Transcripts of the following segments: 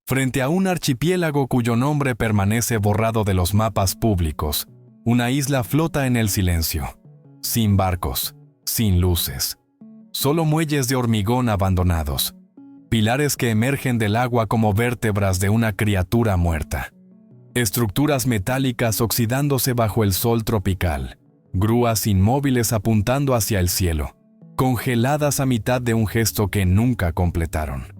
Frente a un archipiélago cuyo nombre permanece borrado de los mapas públicos, una isla flota en el silencio, sin barcos, sin luces, solo muelles de hormigón abandonados, pilares que emergen del agua como vértebras de una criatura muerta, estructuras metálicas oxidándose bajo el sol tropical, grúas inmóviles apuntando hacia el cielo, congeladas a mitad de un gesto que nunca completaron.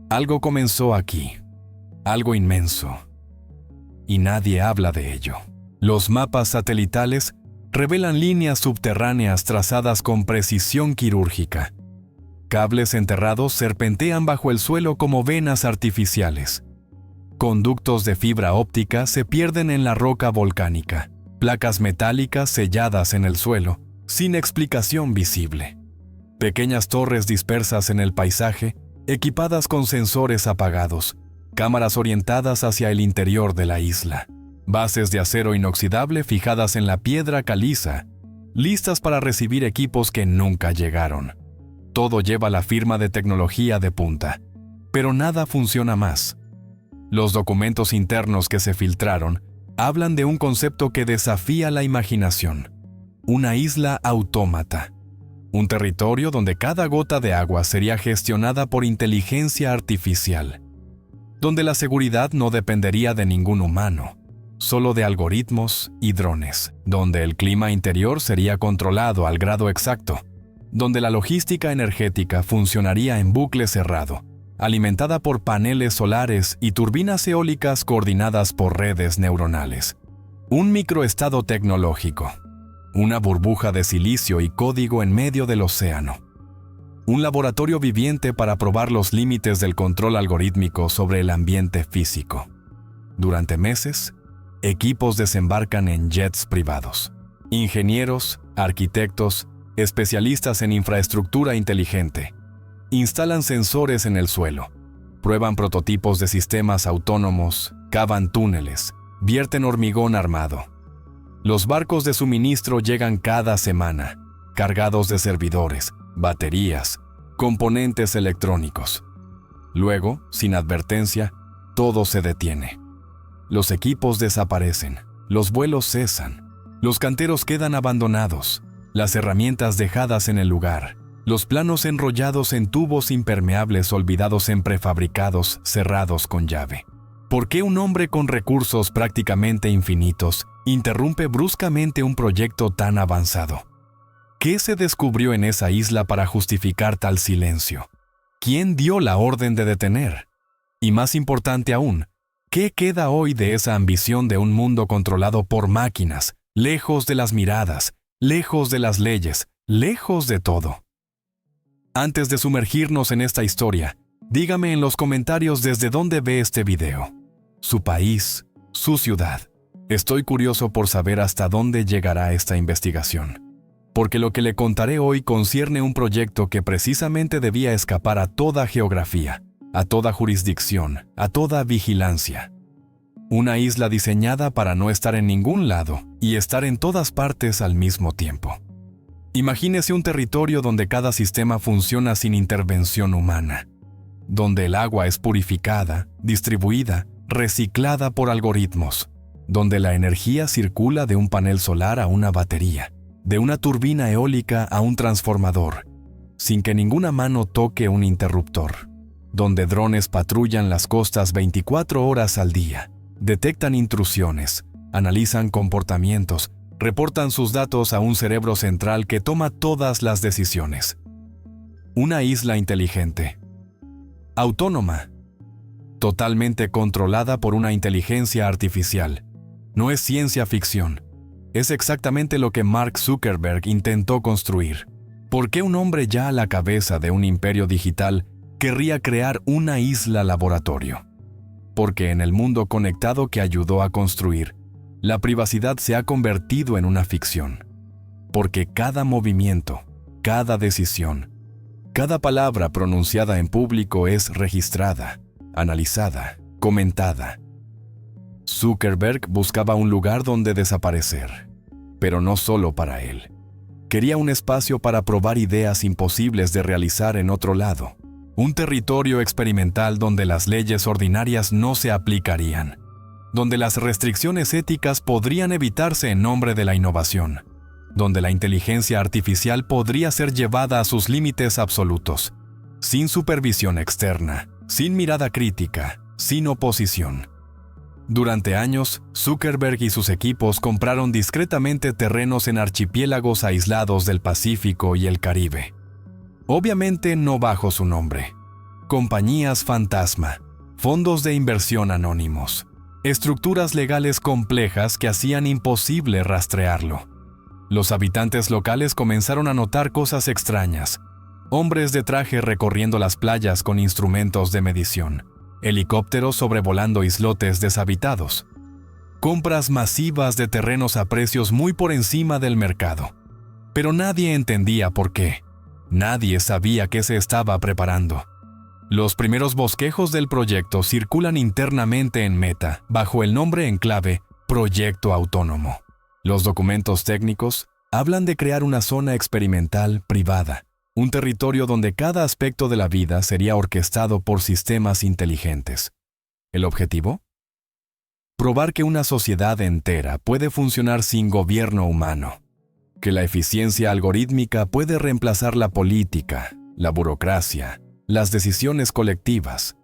Algo comenzó aquí, algo inmenso, y nadie habla de ello. Los mapas satelitales revelan líneas subterráneas trazadas con precisión quirúrgica. Cables enterrados serpentean bajo el suelo como venas artificiales. Conductos de fibra óptica se pierden en la roca volcánica. Placas metálicas selladas en el suelo, sin explicación visible. Pequeñas torres dispersas en el paisaje, equipadas con sensores apagados, cámaras orientadas hacia el interior de la isla, bases de acero inoxidable fijadas en la piedra caliza, listas para recibir equipos que nunca llegaron. Todo lleva la firma de tecnología de punta, pero nada funciona más. Los documentos internos que se filtraron hablan de un concepto que desafía la imaginación: una isla autómata. Un territorio donde cada gota de agua sería gestionada por inteligencia artificial, donde la seguridad no dependería de ningún humano, solo de algoritmos y drones, donde el clima interior sería controlado al grado exacto, donde la logística energética funcionaría en bucle cerrado, alimentada por paneles solares y turbinas eólicas coordinadas por redes neuronales. Un microestado tecnológico. Una burbuja de silicio y código en medio del océano. Un laboratorio viviente para probar los límites del control algorítmico sobre el ambiente físico. Durante meses, equipos desembarcan en jets privados. Ingenieros, arquitectos, especialistas en infraestructura inteligente. Instalan sensores en el suelo. Prueban prototipos de sistemas autónomos, cavan túneles, vierten hormigón armado. Los barcos de suministro llegan cada semana, cargados de servidores, baterías, componentes electrónicos. Luego, sin advertencia, todo se detiene. Los equipos desaparecen, los vuelos cesan, los canteros quedan abandonados, las herramientas dejadas en el lugar, los planos enrollados en tubos impermeables olvidados en prefabricados cerrados con llave. ¿Por qué un hombre con recursos prácticamente infinitos interrumpe bruscamente un proyecto tan avanzado? ¿Qué se descubrió en esa isla para justificar tal silencio? ¿Quién dio la orden de detener? Y más importante aún, ¿qué queda hoy de esa ambición de un mundo controlado por máquinas, lejos de las miradas, lejos de las leyes, lejos de todo? Antes de sumergirnos en esta historia, dígame en los comentarios desde dónde ve este video. Su país, su ciudad. Estoy curioso por saber hasta dónde llegará esta investigación. Porque lo que le contaré hoy concierne un proyecto que precisamente debía escapar a toda geografía, a toda jurisdicción, a toda vigilancia. Una isla diseñada para no estar en ningún lado y estar en todas partes al mismo tiempo. Imagínese un territorio donde cada sistema funciona sin intervención humana, donde el agua es purificada, distribuida, reciclada por algoritmos, donde la energía circula de un panel solar a una batería, de una turbina eólica a un transformador, sin que ninguna mano toque un interruptor, donde drones patrullan las costas 24 horas al día, detectan intrusiones, analizan comportamientos, reportan sus datos a un cerebro central que toma todas las decisiones. Una isla inteligente, autónoma, totalmente controlada por una inteligencia artificial. No es ciencia ficción. Es exactamente lo que Mark Zuckerberg intentó construir. ¿Por qué un hombre ya a la cabeza de un imperio digital querría crear una isla laboratorio? Porque en el mundo conectado que ayudó a construir, la privacidad se ha convertido en una ficción. Porque cada movimiento, cada decisión, cada palabra pronunciada en público es registrada, analizada, comentada. Zuckerberg buscaba un lugar donde desaparecer, pero no solo para él. Quería un espacio para probar ideas imposibles de realizar en otro lado, Un territorio experimental donde las leyes ordinarias no se aplicarían, donde las restricciones éticas podrían evitarse en nombre de la innovación, donde la inteligencia artificial podría ser llevada a sus límites absolutos, sin supervisión externa, sin mirada crítica, sin oposición. Durante años, Zuckerberg y sus equipos compraron discretamente terrenos en archipiélagos aislados del Pacífico y el Caribe. Obviamente no bajo su nombre. Compañías fantasma, fondos de inversión anónimos, estructuras legales complejas que hacían imposible rastrearlo. Los habitantes locales comenzaron a notar cosas extrañas. Hombres de traje recorriendo las playas con instrumentos de medición. Helicópteros sobrevolando islotes deshabitados. Compras masivas de terrenos a precios muy por encima del mercado. Pero nadie entendía por qué. Nadie sabía qué se estaba preparando. Los primeros bosquejos del proyecto circulan internamente en Meta, bajo el nombre en clave Proyecto Autónomo. Los documentos técnicos hablan de crear una zona experimental privada, un territorio donde cada aspecto de la vida sería orquestado por sistemas inteligentes. ¿El objetivo? Probar que una sociedad entera puede funcionar sin gobierno humano, que la eficiencia algorítmica puede reemplazar la política, la burocracia, las decisiones colectivas,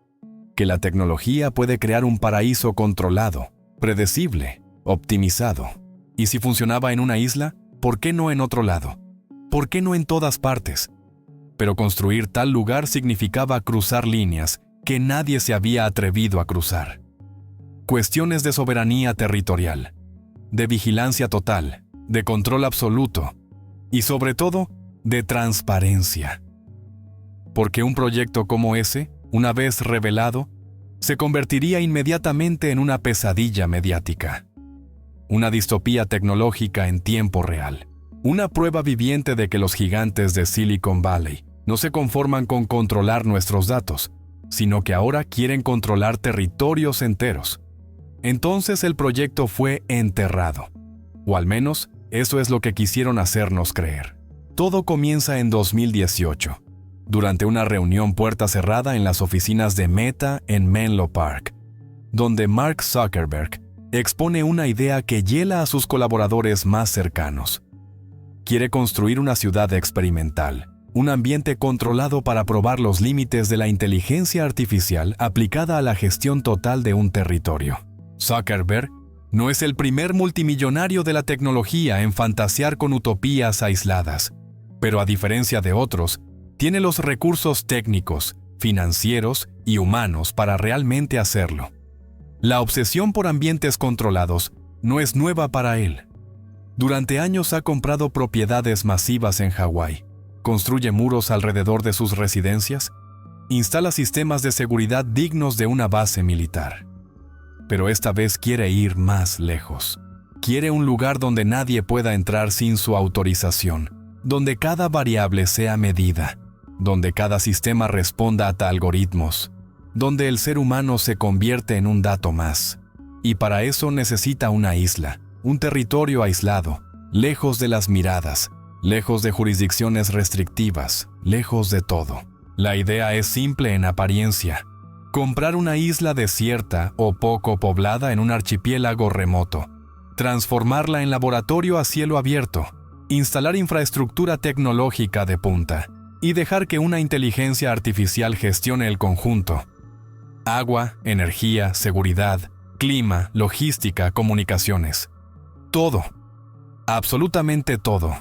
que la tecnología puede crear un paraíso controlado, predecible, optimizado. Y si funcionaba en una isla, ¿por qué no en otro lado? ¿Por qué no en todas partes? Pero construir tal lugar significaba cruzar líneas que nadie se había atrevido a cruzar. Cuestiones de soberanía territorial, de vigilancia total, de control absoluto y, sobre todo, de transparencia. Porque un proyecto como ese, una vez revelado, se convertiría inmediatamente en una pesadilla mediática. Una distopía tecnológica en tiempo real. Una prueba viviente de que los gigantes de Silicon Valley no se conforman con controlar nuestros datos, sino que ahora quieren controlar territorios enteros. Entonces el proyecto fue enterrado. O al menos, eso es lo que quisieron hacernos creer. Todo comienza en 2018, durante una reunión puerta cerrada en las oficinas de Meta en Menlo Park, donde Mark Zuckerberg expone una idea que hiela a sus colaboradores más cercanos. Quiere construir una ciudad experimental, un ambiente controlado para probar los límites de la inteligencia artificial aplicada a la gestión total de un territorio. Zuckerberg no es el primer multimillonario de la tecnología en fantasear con utopías aisladas, pero a diferencia de otros, tiene los recursos técnicos, financieros y humanos para realmente hacerlo. La obsesión por ambientes controlados no es nueva para él. Durante años ha comprado propiedades masivas en Hawái, construye muros alrededor de sus residencias, instala sistemas de seguridad dignos de una base militar. Pero esta vez quiere ir más lejos. Quiere un lugar donde nadie pueda entrar sin su autorización, donde cada variable sea medida, donde cada sistema responda a algoritmos, donde el ser humano se convierte en un dato más. Y para eso necesita una isla, un territorio aislado, lejos de las miradas, lejos de jurisdicciones restrictivas, lejos de todo. La idea es simple en apariencia. Comprar una isla desierta o poco poblada en un archipiélago remoto, transformarla en laboratorio a cielo abierto, instalar infraestructura tecnológica de punta y dejar que una inteligencia artificial gestione el conjunto. Agua, energía, seguridad, clima, logística, comunicaciones. Todo. Absolutamente todo.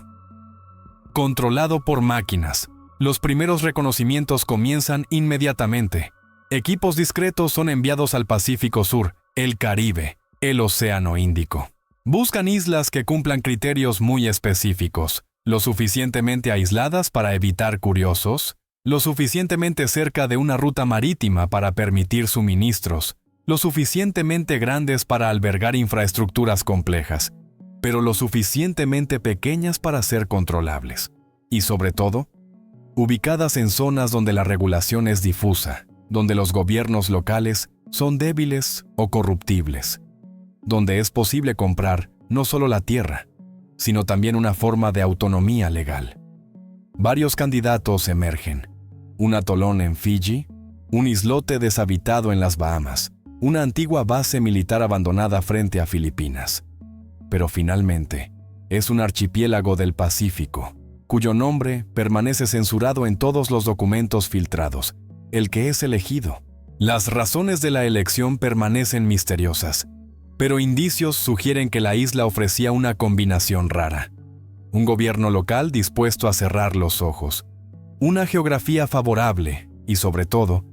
Controlado por máquinas. Los primeros reconocimientos comienzan inmediatamente. Equipos discretos son enviados al Pacífico Sur, el Caribe, el Océano Índico. Buscan islas que cumplan criterios muy específicos, lo suficientemente aisladas para evitar curiosos, lo suficientemente cerca de una ruta marítima para permitir suministros, lo suficientemente grandes para albergar infraestructuras complejas, pero lo suficientemente pequeñas para ser controlables. Y sobre todo, ubicadas en zonas donde la regulación es difusa, donde los gobiernos locales son débiles o corruptibles, donde es posible comprar no solo la tierra, sino también una forma de autonomía legal. Varios candidatos emergen. un atolón en Fiji, un islote deshabitado en las Bahamas, una antigua base militar abandonada frente a Filipinas. Pero finalmente, es un archipiélago del Pacífico, cuyo nombre permanece censurado en todos los documentos filtrados, el que es elegido. Las razones de la elección permanecen misteriosas, pero indicios sugieren que la isla ofrecía una combinación rara. Un gobierno local dispuesto a cerrar los ojos, una geografía favorable y, sobre todo,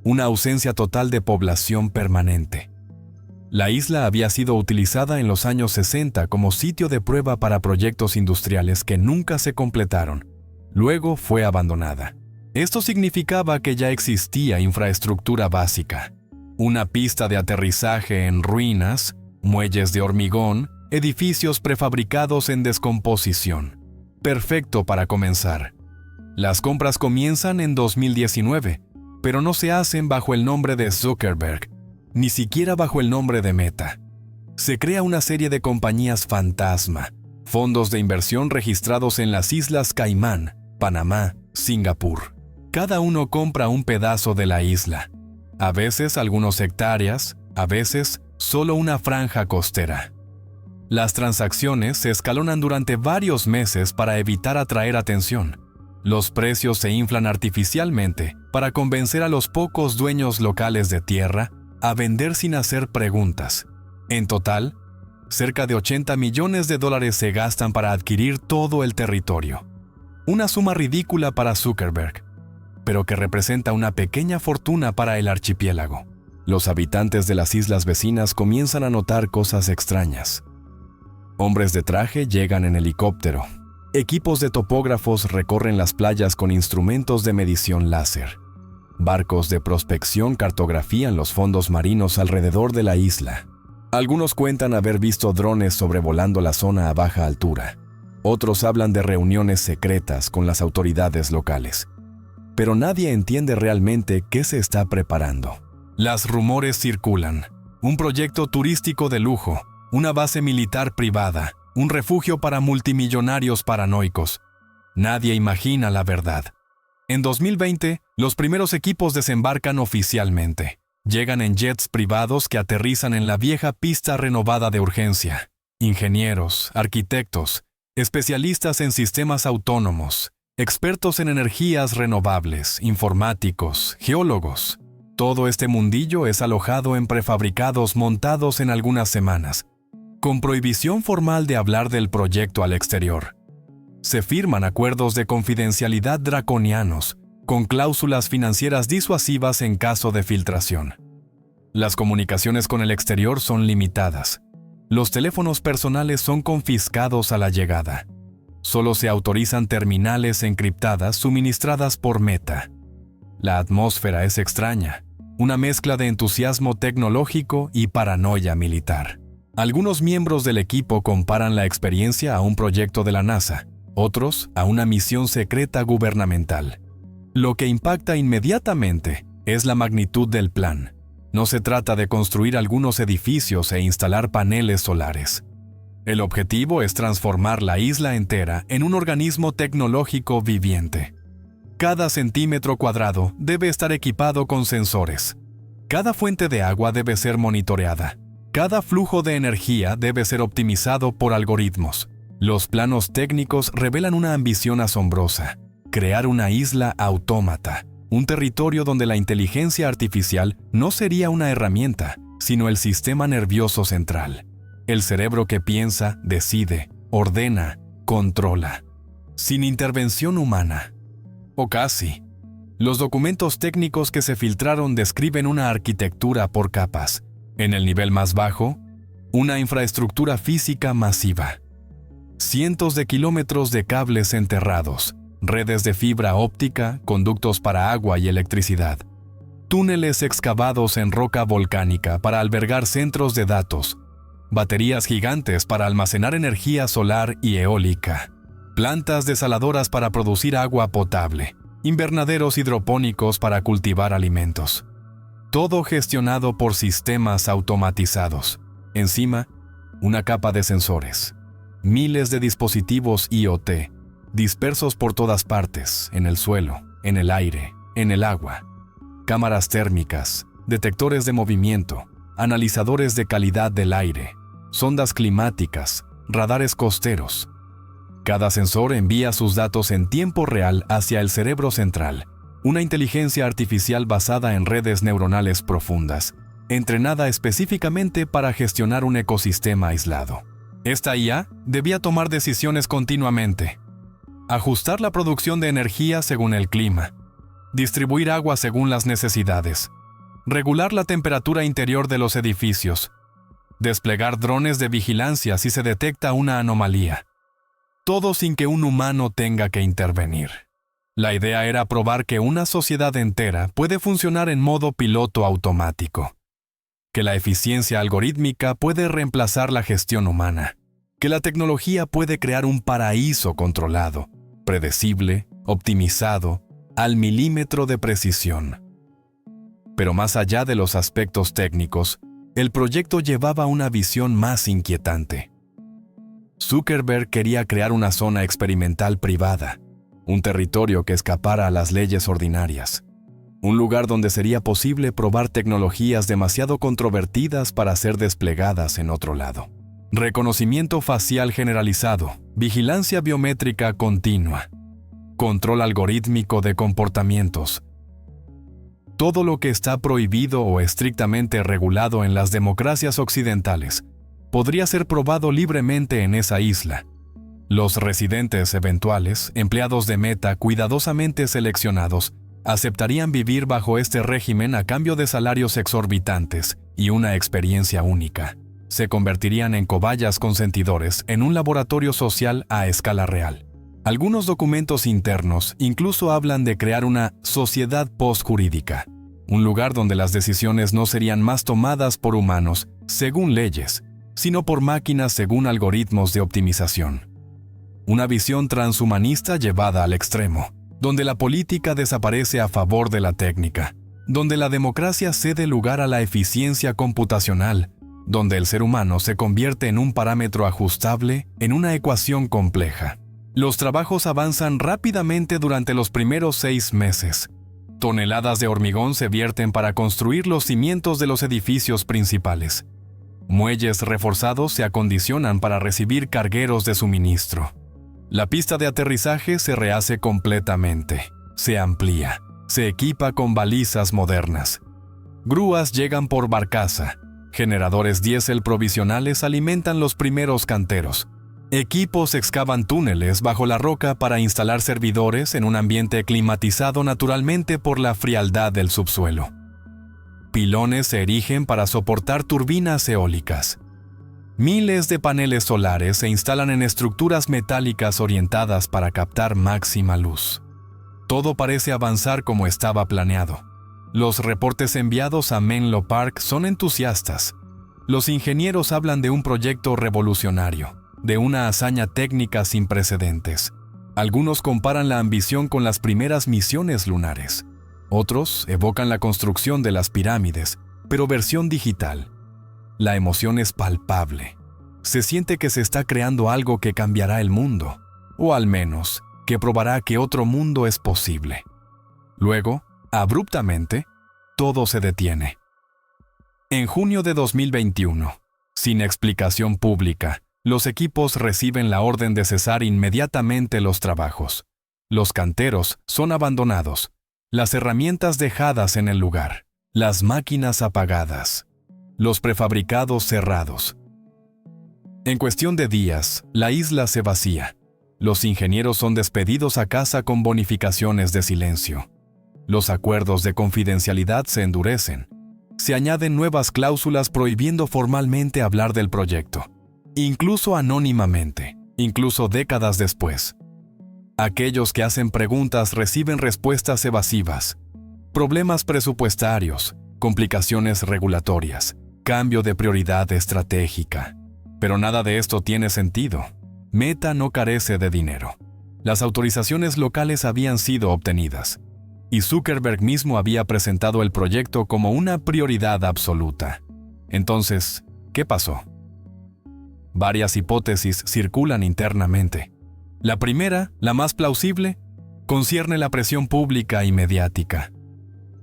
una ausencia total de población permanente. La isla había sido utilizada en los años 60 como sitio de prueba para proyectos industriales que nunca se completaron. Luego fue abandonada. Esto significaba que ya existía infraestructura básica. Una pista de aterrizaje en ruinas, muelles de hormigón, edificios prefabricados en descomposición. Perfecto para comenzar. Las compras comienzan en 2019, pero no se hacen bajo el nombre de Zuckerberg, ni siquiera bajo el nombre de Meta. Se crea una serie de compañías fantasma, fondos de inversión registrados en las Islas Caimán, Panamá, Singapur. Cada uno compra un pedazo de la isla, a veces algunos hectáreas, a veces solo una franja costera. Las transacciones se escalonan durante varios meses para evitar atraer atención. Los precios se inflan artificialmente para convencer a los pocos dueños locales de tierra a vender sin hacer preguntas. En total, cerca de $80 millones se gastan para adquirir todo el territorio. Una suma ridícula para Zuckerberg, pero que representa una pequeña fortuna para el archipiélago. Los habitantes de las islas vecinas comienzan a notar cosas extrañas. Hombres de traje llegan en helicóptero. Equipos de topógrafos recorren las playas con instrumentos de medición láser. Barcos de prospección cartografían los fondos marinos alrededor de la isla. Algunos cuentan haber visto drones sobrevolando la zona a baja altura. Otros hablan de reuniones secretas con las autoridades locales. Pero nadie entiende realmente qué se está preparando. Los rumores circulan. Un proyecto turístico de lujo, una base militar privada, un refugio para multimillonarios paranoicos. Nadie imagina la verdad. En 2020, los primeros equipos desembarcan oficialmente. Llegan en jets privados que aterrizan en la vieja pista renovada de urgencia. Ingenieros, arquitectos, especialistas en sistemas autónomos, expertos en energías renovables, informáticos, geólogos. Todo este mundillo es alojado en prefabricados montados en algunas semanas, con prohibición formal de hablar del proyecto al exterior. Se firman acuerdos de confidencialidad draconianos, con cláusulas financieras disuasivas en caso de filtración. Las comunicaciones con el exterior son limitadas. Los teléfonos personales son confiscados a la llegada. Solo se autorizan terminales encriptadas suministradas por Meta. La atmósfera es extraña, una mezcla de entusiasmo tecnológico y paranoia militar. Algunos miembros del equipo comparan la experiencia a un proyecto de la NASA, otros a una misión secreta gubernamental. Lo que impacta inmediatamente es la magnitud del plan. No se trata de construir algunos edificios e instalar paneles solares. El objetivo es transformar la isla entera en un organismo tecnológico viviente. Cada centímetro cuadrado debe estar equipado con sensores. Cada fuente de agua debe ser monitoreada. Cada flujo de energía debe ser optimizado por algoritmos. Los planos técnicos revelan una ambición asombrosa: crear una isla autómata, un territorio donde la inteligencia artificial no sería una herramienta, sino el sistema nervioso central. El cerebro que piensa, decide, ordena, controla. Sin intervención humana. O casi. Los documentos técnicos que se filtraron describen una arquitectura por capas. En el nivel más bajo, una infraestructura física masiva. Cientos de kilómetros de cables enterrados, redes de fibra óptica, conductos para agua y electricidad. Túneles excavados en roca volcánica para albergar centros de datos. Baterías gigantes para almacenar energía solar y eólica. Plantas desaladoras para producir agua potable. Invernaderos hidropónicos para cultivar alimentos. Todo gestionado por sistemas automatizados. Encima, una capa de sensores. Miles de dispositivos IoT, dispersos por todas partes, en el suelo, en el aire, en el agua. Cámaras térmicas, detectores de movimiento, analizadores de calidad del aire, sondas climáticas, radares costeros. Cada sensor envía sus datos en tiempo real hacia el cerebro central, una inteligencia artificial basada en redes neuronales profundas, entrenada específicamente para gestionar un ecosistema aislado. Esta IA debía tomar decisiones continuamente, ajustar la producción de energía según el clima, distribuir agua según las necesidades, regular la temperatura interior de los edificios, desplegar drones de vigilancia si se detecta una anomalía. Todo sin que un humano tenga que intervenir. La idea era probar que una sociedad entera puede funcionar en modo piloto automático, que la eficiencia algorítmica puede reemplazar la gestión humana, que la tecnología puede crear un paraíso controlado, predecible, optimizado, al milímetro de precisión. Pero más allá de los aspectos técnicos, el proyecto llevaba una visión más inquietante. Zuckerberg quería crear una zona experimental privada, un territorio que escapara a las leyes ordinarias, un lugar donde sería posible probar tecnologías demasiado controvertidas para ser desplegadas en otro lado. Reconocimiento facial generalizado, vigilancia biométrica continua, control algorítmico de comportamientos. Todo lo que está prohibido o estrictamente regulado en las democracias occidentales podría ser probado libremente en esa isla. Los residentes eventuales, empleados de Meta cuidadosamente seleccionados, aceptarían vivir bajo este régimen a cambio de salarios exorbitantes y una experiencia única. Se convertirían en cobayas consentidores en un laboratorio social a escala real. Algunos documentos internos incluso hablan de crear una sociedad postjurídica, un lugar donde las decisiones no serían más tomadas por humanos según leyes, sino por máquinas según algoritmos de optimización. Una visión transhumanista llevada al extremo, donde la política desaparece a favor de la técnica, donde la democracia cede lugar a la eficiencia computacional, donde el ser humano se convierte en un parámetro ajustable en una ecuación compleja. Los trabajos avanzan rápidamente durante los primeros 6 meses. Toneladas de hormigón se vierten para construir los cimientos de los edificios principales. Muelles reforzados se acondicionan para recibir cargueros de suministro. La pista de aterrizaje se rehace completamente, se amplía, se equipa con balizas modernas. Grúas llegan por barcaza. Generadores diésel provisionales alimentan los primeros canteros. Equipos excavan túneles bajo la roca para instalar servidores en un ambiente climatizado naturalmente por la frialdad del subsuelo. Pilones se erigen para soportar turbinas eólicas. Miles de paneles solares se instalan en estructuras metálicas orientadas para captar máxima luz. Todo parece avanzar como estaba planeado. Los reportes enviados a Menlo Park son entusiastas. Los ingenieros hablan de un proyecto revolucionario, de una hazaña técnica sin precedentes. Algunos comparan la ambición con las primeras misiones lunares. Otros evocan la construcción de las pirámides, pero versión digital. La emoción es palpable. Se siente que se está creando algo que cambiará el mundo, o al menos, que probará que otro mundo es posible. Luego, abruptamente, todo se detiene. En junio de 2021, sin explicación pública, los equipos reciben la orden de cesar inmediatamente los trabajos. Los canteros son abandonados, las herramientas dejadas en el lugar, las máquinas apagadas, los prefabricados cerrados. En cuestión de días, la isla se vacía. Los ingenieros son despedidos a casa con bonificaciones de silencio. Los acuerdos de confidencialidad se endurecen. Se añaden nuevas cláusulas prohibiendo formalmente hablar del proyecto, incluso anónimamente, incluso décadas después. Aquellos que hacen preguntas reciben respuestas evasivas. Problemas presupuestarios, complicaciones regulatorias, cambio de prioridad estratégica. Pero nada de esto tiene sentido. Meta no carece de dinero. Las autorizaciones locales habían sido obtenidas, y Zuckerberg mismo había presentado el proyecto como una prioridad absoluta. Entonces, ¿qué pasó? Varias hipótesis circulan internamente. La primera, la más plausible, concierne la presión pública y mediática.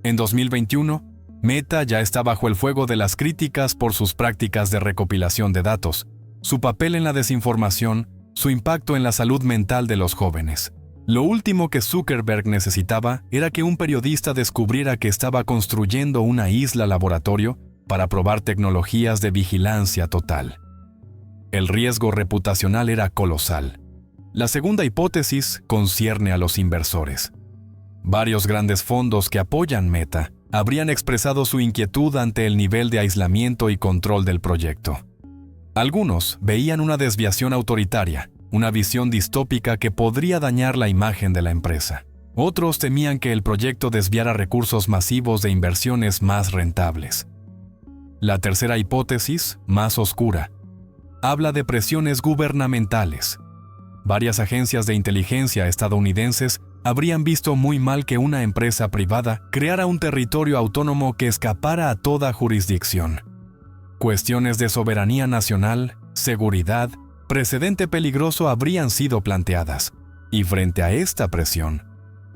En 2021, Meta ya está bajo el fuego de las críticas por sus prácticas de recopilación de datos, su papel en la desinformación, su impacto en la salud mental de los jóvenes. Lo último que Zuckerberg necesitaba era que un periodista descubriera que estaba construyendo una isla laboratorio para probar tecnologías de vigilancia total. El riesgo reputacional era colosal. La segunda hipótesis concierne a los inversores. Varios grandes fondos que apoyan Meta habrían expresado su inquietud ante el nivel de aislamiento y control del proyecto. Algunos veían una desviación autoritaria, una visión distópica que podría dañar la imagen de la empresa. Otros temían que el proyecto desviara recursos masivos de inversiones más rentables. La tercera hipótesis, más oscura, habla de presiones gubernamentales. Varias agencias de inteligencia estadounidenses habrían visto muy mal que una empresa privada creara un territorio autónomo que escapara a toda jurisdicción. Cuestiones de soberanía nacional, seguridad, precedente peligroso habrían sido planteadas, y frente a esta presión,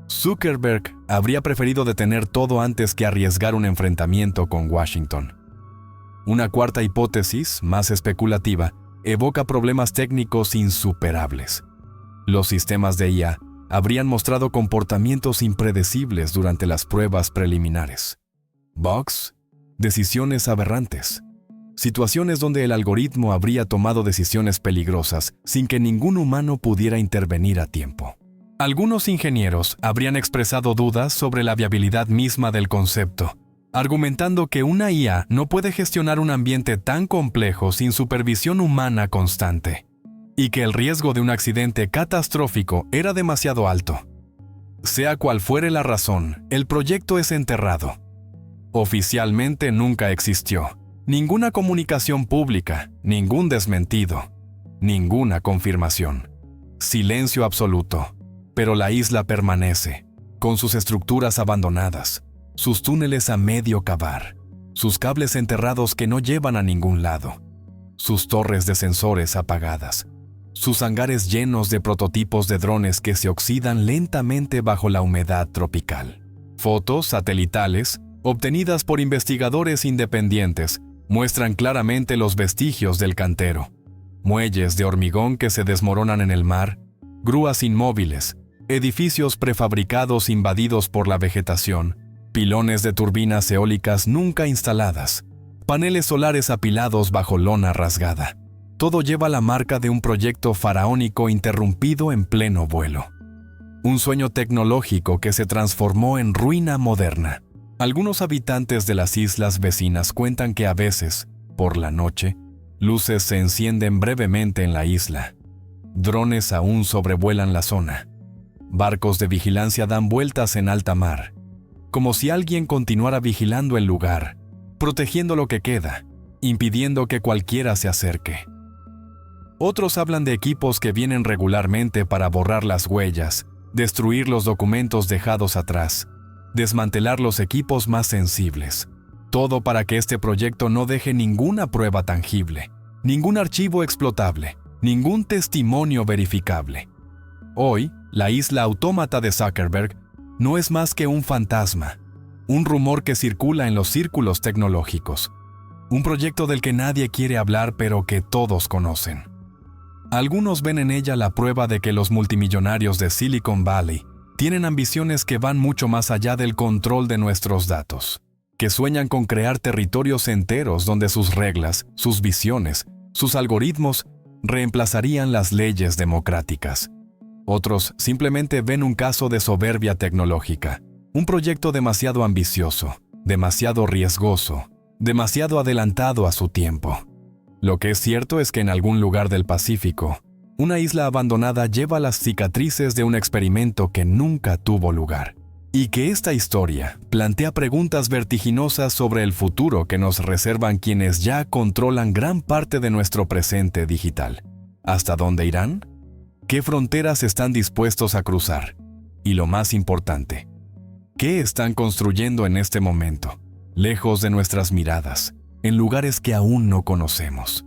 Zuckerberg habría preferido detener todo antes que arriesgar un enfrentamiento con Washington. Una cuarta hipótesis, más especulativa, evoca problemas técnicos insuperables. Los sistemas de IA habrían mostrado comportamientos impredecibles durante las pruebas preliminares. Bugs, decisiones aberrantes. Situaciones donde el algoritmo habría tomado decisiones peligrosas sin que ningún humano pudiera intervenir a tiempo. Algunos ingenieros habrían expresado dudas sobre la viabilidad misma del concepto, argumentando que una IA no puede gestionar un ambiente tan complejo sin supervisión humana constante, y que el riesgo de un accidente catastrófico era demasiado alto. Sea cual fuere la razón, el proyecto es enterrado. Oficialmente nunca existió. Ninguna comunicación pública, ningún desmentido, ninguna confirmación. Silencio absoluto. Pero la isla permanece, con sus estructuras abandonadas, sus túneles a medio cavar, sus cables enterrados que no llevan a ningún lado, sus torres de sensores apagadas, sus hangares llenos de prototipos de drones que se oxidan lentamente bajo la humedad tropical. Fotos satelitales, obtenidas por investigadores independientes, muestran claramente los vestigios del cantero. Muelles de hormigón que se desmoronan en el mar, grúas inmóviles, edificios prefabricados invadidos por la vegetación, pilones de turbinas eólicas nunca instaladas, paneles solares apilados bajo lona rasgada. Todo lleva la marca de un proyecto faraónico interrumpido en pleno vuelo. Un sueño tecnológico que se transformó en ruina moderna. Algunos habitantes de las islas vecinas cuentan que a veces, por la noche, luces se encienden brevemente en la isla. Drones aún sobrevuelan la zona. Barcos de vigilancia dan vueltas en alta mar, como si alguien continuara vigilando el lugar, protegiendo lo que queda, impidiendo que cualquiera se acerque. Otros hablan de equipos que vienen regularmente para borrar las huellas, destruir los documentos dejados atrás, desmantelar los equipos más sensibles. Todo para que este proyecto no deje ninguna prueba tangible, ningún archivo explotable, ningún testimonio verificable. Hoy, la isla autómata de Zuckerberg no es más que un fantasma, un rumor que circula en los círculos tecnológicos, un proyecto del que nadie quiere hablar pero que todos conocen. Algunos ven en ella la prueba de que los multimillonarios de Silicon Valley tienen ambiciones que van mucho más allá del control de nuestros datos, que sueñan con crear territorios enteros donde sus reglas, sus visiones, sus algoritmos reemplazarían las leyes democráticas. Otros simplemente ven un caso de soberbia tecnológica, un proyecto demasiado ambicioso, demasiado riesgoso, demasiado adelantado a su tiempo. Lo que es cierto es que en algún lugar del Pacífico, una isla abandonada lleva las cicatrices de un experimento que nunca tuvo lugar, y que esta historia plantea preguntas vertiginosas sobre el futuro que nos reservan quienes ya controlan gran parte de nuestro presente digital. ¿Hasta dónde irán? ¿Qué fronteras están dispuestos a cruzar? Y lo más importante, ¿qué están construyendo en este momento, lejos de nuestras miradas, en lugares que aún no conocemos?